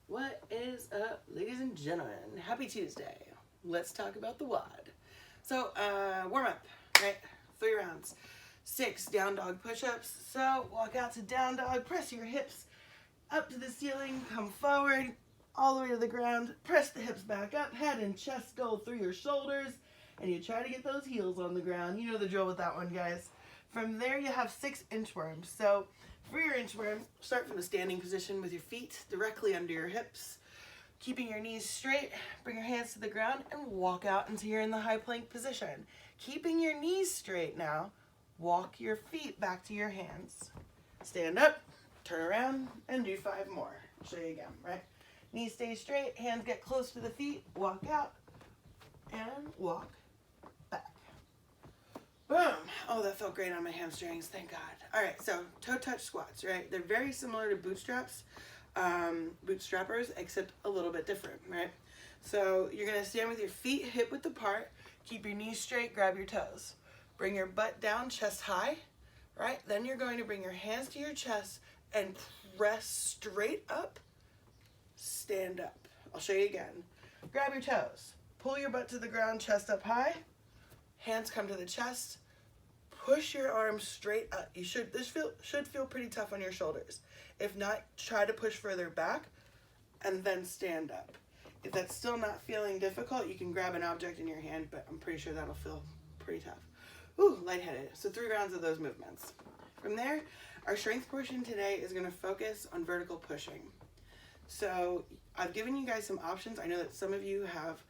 What is up, ladies and gentlemen? Happy Tuesday. Let's talk about the WOD. So, warm up, right? 3 rounds. 6 down dog push-ups. So, walk out to down dog, press your hips up to the ceiling, come forward, all the way to the ground, press the hips back up, head and chest go through your shoulders, and you try to get those heels on the ground. You know the drill with that one, guys. From there, you have 6 inchworms. So, for your inchworm, start from the standing position with your feet directly under your hips, keeping your knees straight, bring your hands to the ground, and walk out until you're in the high plank position. Keeping your knees straight now, walk your feet back to your hands. Stand up, turn around, and do 5 more. I'll show you again, right? Knees stay straight, hands get close to the feet, walk out, and walk back. Boom. Oh, that felt great on my hamstrings. Thank God. All right, so toe touch squats, right? They're very similar to bootstrappers, except a little bit different, right? So you're going to stand with your feet hip width apart, keep your knees straight, grab your toes. Bring your butt down, chest high, right? Then you're going to bring your hands to your chest and press straight up, stand up. I'll show you again. Grab your toes, pull your butt to the ground, chest up high. Hands come to the chest. Push your arms straight up. This should feel pretty tough on your shoulders. If not, try to push further back and then stand up. If that's still not feeling difficult, you can grab an object in your hand, but I'm pretty sure that'll feel pretty tough. Ooh, lightheaded. So 3 rounds of those movements. From there, our strength portion today is going to focus on vertical pushing. So I've given you guys some options. I know that some of you have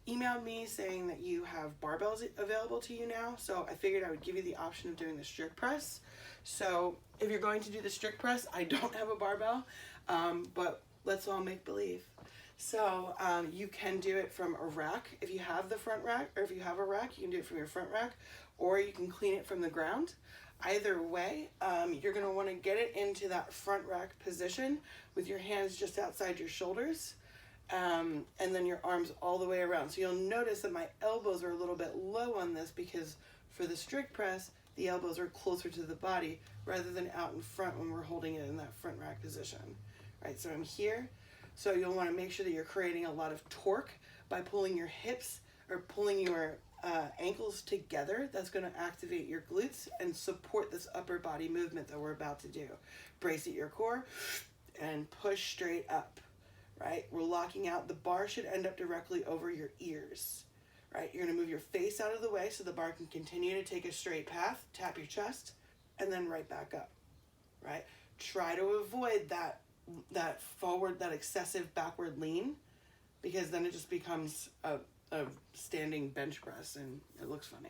emailed me saying that you have barbells available to you now, so I figured I would give you the option of doing the strict press. So if you're going to do the strict press, I don't have a barbell, but let's all make believe. So you can do it from a rack if you have the front rack, or if you have a rack, you can do it from your front rack, or you can clean it from the ground. Either way, you're going to want to get it into that front rack position with your hands just outside your shoulders. And then your arms all the way around. So you'll notice that my elbows are a little bit low on this because for the strict press, the elbows are closer to the body rather than out in front when we're holding it in that front rack position. Right, so I'm here. So you'll want to make sure that you're creating a lot of torque by pulling your hips or pulling your ankles together. That's going to activate your glutes and support this upper body movement that we're about to do. Brace at your core and push straight up. Right, we're locking out. The bar should end up directly over your ears. Right, you're going to move your face out of the way so the bar can continue to take a straight path. Tap your chest, and then right back up. Right, try to avoid that forward, that excessive backward lean, because then it just becomes a standing bench press, and it looks funny.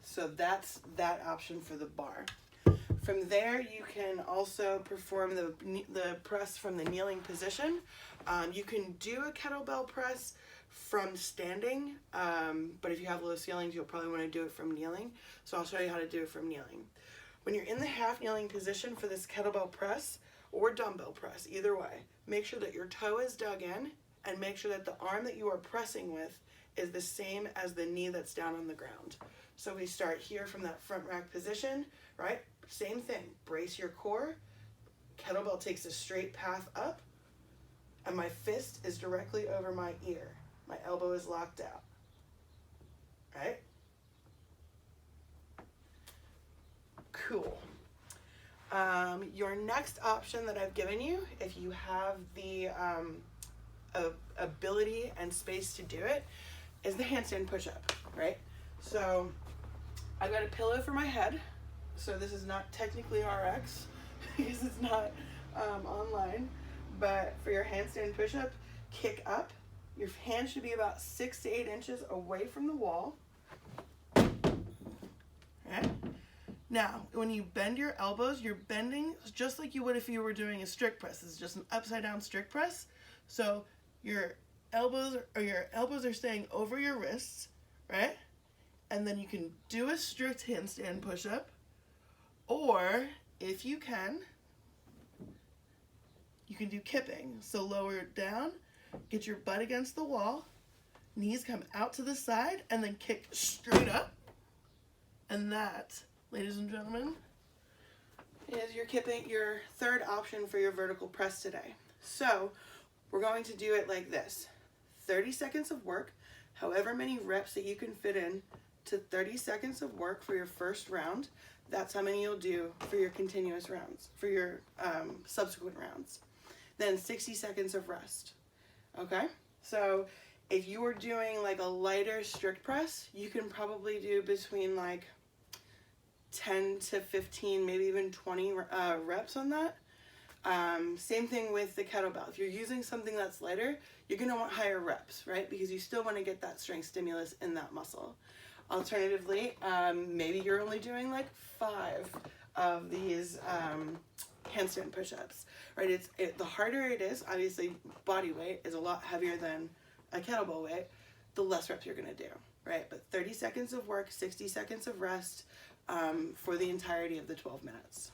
So that's that option for the bar. From there, you can also perform the press from the kneeling position. You can do a kettlebell press from standing, but if you have low ceilings, you'll probably want to do it from kneeling. So I'll show you how to do it from kneeling. When you're in the half kneeling position for this kettlebell press or dumbbell press, either way, make sure that your toe is dug in and make sure that the arm that you are pressing with is the same as the knee that's down on the ground. So we start here from that front rack position, right? Same thing, brace your core, kettlebell takes a straight path up, and my fist is directly over my ear. My elbow is locked out, right? Cool. Your next option that I've given you, if you have the ability and space to do it, is the handstand push-up, right? So I've got a pillow for my head. So this is not technically RX because it's not online, but for your handstand push-up, kick up. Your hand should be about 6 to 8 inches away from the wall. Okay. Now, when you bend your elbows, you're bending just like you would if you were doing a strict press. This is just an upside down strict press. So your elbows are staying over your wrists, right? And then you can do a strict handstand push-up. Or, if you can do kipping. So lower it down, get your butt against the wall, knees come out to the side, and then kick straight up. And that, ladies and gentlemen, is your third option for your vertical press today. So we're going to do it like this. 30 seconds of work, however many reps that you can fit in to 30 seconds of work for your first round. That's how many you'll do for your continuous rounds, for your subsequent rounds. Then 60 seconds of rest. Okay? So if you were doing like a lighter strict press, you can probably do between like 10 to 15, maybe even 20 reps on that. Same thing with the kettlebell. If you're using something that's lighter, you're going to want higher reps, right? Because you still want to get that strength stimulus in that muscle. Alternatively, maybe you're only doing like 5 of these handstand push-ups, right? The harder it is, obviously body weight is a lot heavier than a kettlebell weight, the less reps you're going to do, right? But 30 seconds of work, 60 seconds of rest for the entirety of the 12 minutes.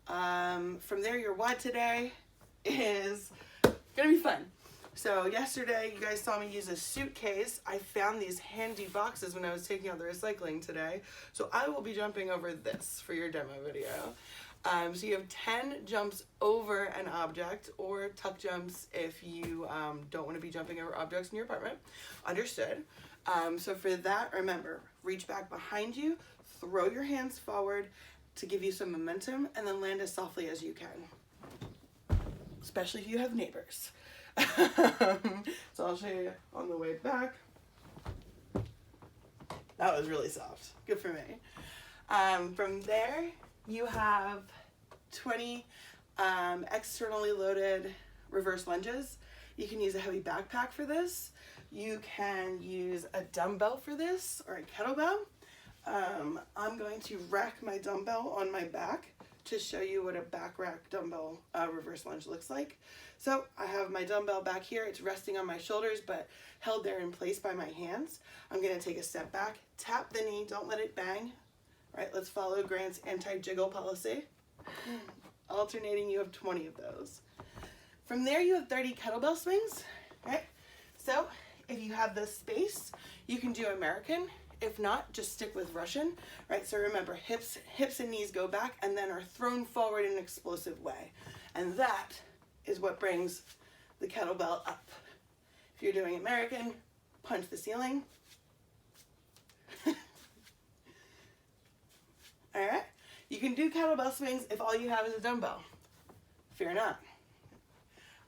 From there, your what today is going to be fun. So yesterday, you guys saw me use a suitcase. I found these handy boxes when I was taking out the recycling today. So I will be jumping over this for your demo video. So you have 10 jumps over an object, or tuck jumps if you don't want to be jumping over objects in your apartment. Understood. So for that, remember, reach back behind you, throw your hands forward to give you some momentum, and then land as softly as you can, especially if you have neighbors. So I'll show you on the way back. That was really soft. Good for me. From there, you have 20 externally loaded reverse lunges. You can use a heavy backpack for this. You can use a dumbbell for this, or a kettlebell. I'm going to rack my dumbbell on my back to show you what a back rack dumbbell reverse lunge looks like. So I have my dumbbell back here. It's resting on my shoulders, but held there in place by my hands. I'm going to take a step back, tap the knee, don't let it bang. All right, let's follow Grant's anti-jiggle policy. Alternating, you have 20 of those. From there, you have 30 kettlebell swings, right? So if you have the space, you can do American. If not, just stick with Russian, right? So remember, hips and knees go back and then are thrown forward in an explosive way. And that is what brings the kettlebell up. If you're doing American, punch the ceiling. All right? You can do kettlebell swings if all you have is a dumbbell. Fear not.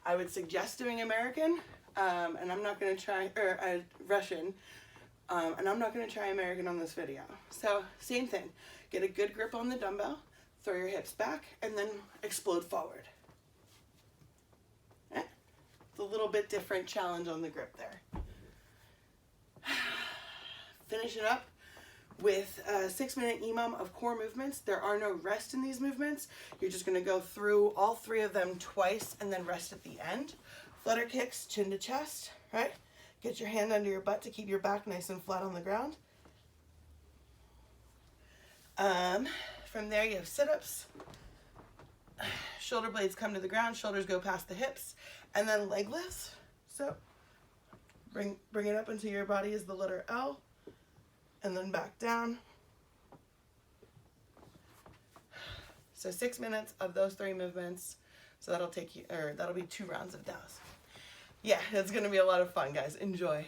I would suggest doing American, and I'm not going to try, or Russian, and I'm not going to try American on this video. So same thing. Get a good grip on the dumbbell, throw your hips back, and then explode forward. Okay? It's a little bit different challenge on the grip there. Finish it up with a 6-minute EMOM of core movements. There are no rest in these movements. You're just going to go through all 3 of them twice and then rest at the end. Flutter kicks, chin to chest, right? Get your hand under your butt to keep your back nice and flat on the ground. From there, you have sit-ups. Shoulder blades come to the ground, shoulders go past the hips, and then leg lifts. So bring it up until your body is the letter L, and then back down. So 6 minutes of those 3 movements. So that'll take you, or that'll be 2 rounds of those. Yeah, it's gonna be a lot of fun, guys. Enjoy.